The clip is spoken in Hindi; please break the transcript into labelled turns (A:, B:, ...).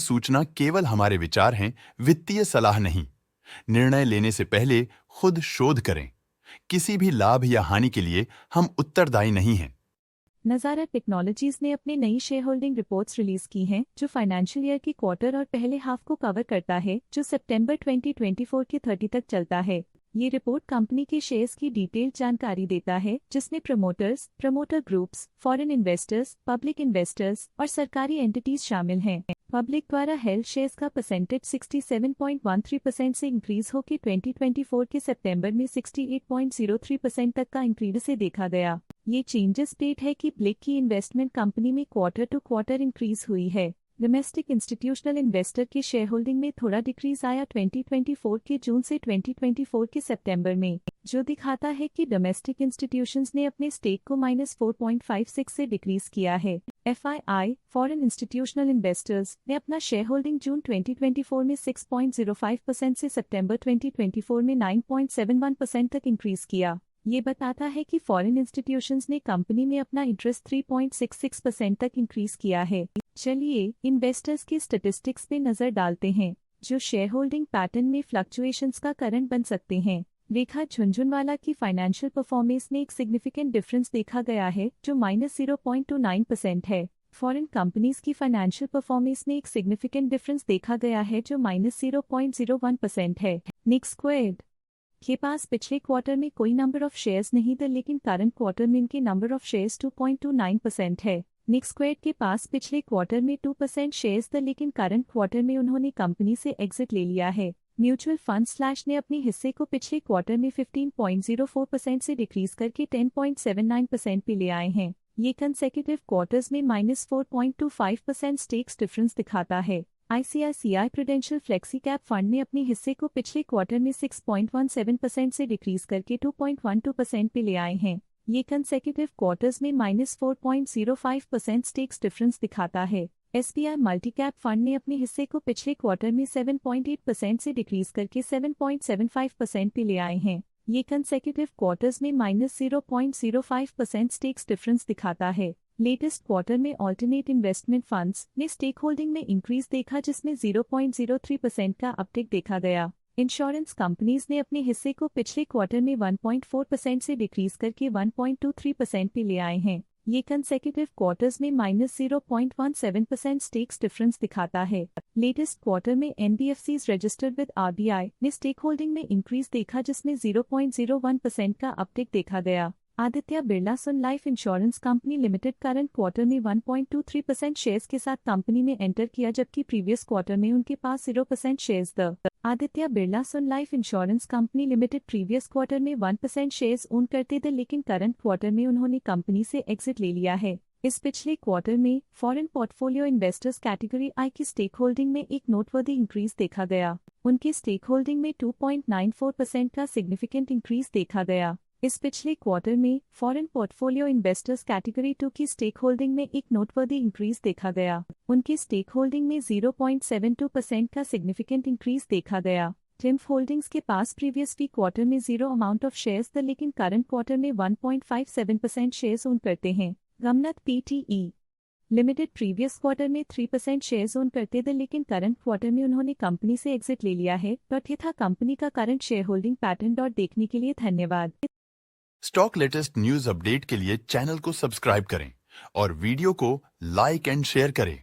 A: सूचना केवल हमारे विचार हैं, वित्तीय सलाह नहीं। निर्णय लेने से पहले खुद शोध करें। किसी भी लाभ या हानि के लिए हम उत्तरदायी नहीं हैं।
B: नज़ारा टेक्नोलॉजीज ने अपनी नई शेयर होल्डिंग रिपोर्ट्स रिलीज की हैं, जो फाइनेंशियल ईयर की क्वार्टर और पहले हाफ को कवर करता है, जो सितंबर 2024 के 30 तक चलता है। ये रिपोर्ट कंपनी के शेयर्स की डिटेल्ड जानकारी देता है, जिसमें promoters, promoter groups, foreign investors, public investors और सरकारी एंटिटीज शामिल हैं। पब्लिक द्वारा हेल्ड शेयर्स का परसेंटेज 67.13% से इंक्रीज होकर 2024 के सितंबर में 68.03% तक का इंक्रीज से देखा गया। ये चेंजेस स्टेट है कि ब्लिक की इन्वेस्टमेंट कंपनी में क्वार्टर टू क्वार्टर इंक्रीज हुई है। डोमेस्टिक इंस्टीट्यूशनल इन्वेस्टर की शेयर होल्डिंग में थोड़ा डिक्रीज आया 2024 के जून से 2024 के सितंबर में, जो दिखाता है कि डोमेस्टिक इंस्टीट्यूशंस ने अपने स्टेक को -4.56 से डिक्रीज किया है। FII फॉरेन इंस्टीट्यूशनल इन्वेस्टर्स ने अपना शेयर होल्डिंग जून 2024 में 6.05% से सितंबर 2024 में 9.71% तक इंक्रीज किया। ये बताता है कि फॉरेन इंस्टीट्यूशंस ने कंपनी में अपना इंटरेस्ट 3.66% तक इंक्रीज किया है। चलिए इन्वेस्टर्स के स्टैटिस्टिक्स पे नजर डालते हैं, जो शेयर होल्डिंग पैटर्न में फ्लक्चुएशंस का कारण बन सकते हैं। रेखा झुंझुनवाला की फाइनेंशियल परफॉर्मेंस में एक सिग्निफिकेंट डिफरेंस देखा गया है, जो -0.29% है। फॉरेन कंपनीज की फाइनेंशियल परफॉर्मेंस में एक सिग्निफिकेंट डिफरेंस देखा गया है, जो -0.01% है। निक स्क्वायर्ड के पास पिछले क्वार्टर में कोई नंबर ऑफ शेयर्स नहीं थे, लेकिन करंट क्वार्टर में इनके नंबर ऑफ शेयर्स 2.29% है। निक स्क्वायर्ड के पास पिछले क्वार्टर में 2% शेयर्स थे, लेकिन करंट क्वार्टर में उन्होंने कंपनी से एग्जिट ले लिया है। म्यूचुअल फंड स्लैश ने अपने हिस्से को पिछले क्वार्टर में 15.04% से डिक्रीज करके 10.79% पे ले आए हैं। ये कंसेक्यूटिव क्वार्टर्स में -4.25% स्टेक्स डिफरेंस दिखाता है। ICICI prudential flexi cap fund ने अपने हिस्से को पिछले क्वार्टर में 6.17% से डिक्रीज करके 2.12% पे ले आए हैं। ये कंसेक्यूटिव क्वार्टर्स में -4.05% स्टेक्स डिफरेंस दिखाता है। SBI मल्टीकैप फंड ने अपने हिस्से को पिछले क्वार्टर में 7.8% से डिक्रीज करके 7.75% पे ले आए हैं। ये कंसेक्यूटिव क्वार्टर्स में -0.05% स्टेक्स डिफरेंस दिखाता है। लेटेस्ट क्वार्टर में ऑल्टरनेट इन्वेस्टमेंट फंड्स ने स्टेक होल्डिंग में इंक्रीज देखा, जिसमें 0.03% का अपटिक देखा गया। इंश्योरेंस कंपनीज ने अपने हिस्से को पिछले क्वार्टर में 1.4% से डिक्रीज करके 1.23% पे ले आए हैं। ये कंसेक्यूटिव क्वार्टर्स में -0.17% स्टेक्स डिफरेंस दिखाता है। लेटेस्ट क्वार्टर में NBFCs रजिस्टर्ड विद RBI ने स्टेक होल्डिंग में इंक्रीज देखा, जिसमें 0.01% का अपटिक देखा गया। Aditya Birla Sun Life Insurance Company Limited current quarter में 1.23% शेयर्स के साथ कंपनी में एंटर किया, जबकि प्रीवियस क्वार्टर में उनके पास 0% शेयर्स थे। Aditya Birla Sun Life Insurance Company Limited previous quarter में 1% शेयर्स ओन करते थे, लेकिन करंट क्वार्टर में उन्होंने कंपनी से एग्जिट ले लिया है। इस पिछले क्वार्टर में फॉरेन पोर्टफोलियो इन्वेस्टर्स कैटेगरी आई की स्टेक होल्डिंग में एक नोटवर्दी इंक्रीज देखा गया। उनकी स्टेक होल्डिंग में 2.94% का सिग्निफिकेंट इंक्रीज देखा गया। इस पिछले क्वार्टर में फॉरेन पोर्टफोलियो इन्वेस्टर्स कैटेगरी 2 की स्टेक होल्डिंग में एक नोटवर्दी इंक्रीज देखा गया। उनकी स्टेक होल्डिंग में 0.72% का सिग्निफिकेंट इंक्रीज देखा गया। ट्रिम्फ होल्डिंग्स के पास प्रीवियस क्वार्टर में 0 अमाउंट ऑफ शेयर्स थे, लेकिन करंट क्वार्टर में 1.57% शेयर्स ओन करते हैं। गमनत PTE लिमिटेड प्रीवियस क्वार्टर में 3% शेयर्स ओन करते थे, लेकिन करंट क्वार्टर में उन्होंने कंपनी से एग्जिट ले लिया है। तो ये था कंपनी का करंट शेयर होल्डिंग पैटर्न। देखने के लिए धन्यवाद।
A: स्टॉक लेटेस्ट न्यूज अपडेट के लिए चैनल को सब्सक्राइब करें और वीडियो को लाइक एंड शेयर करें।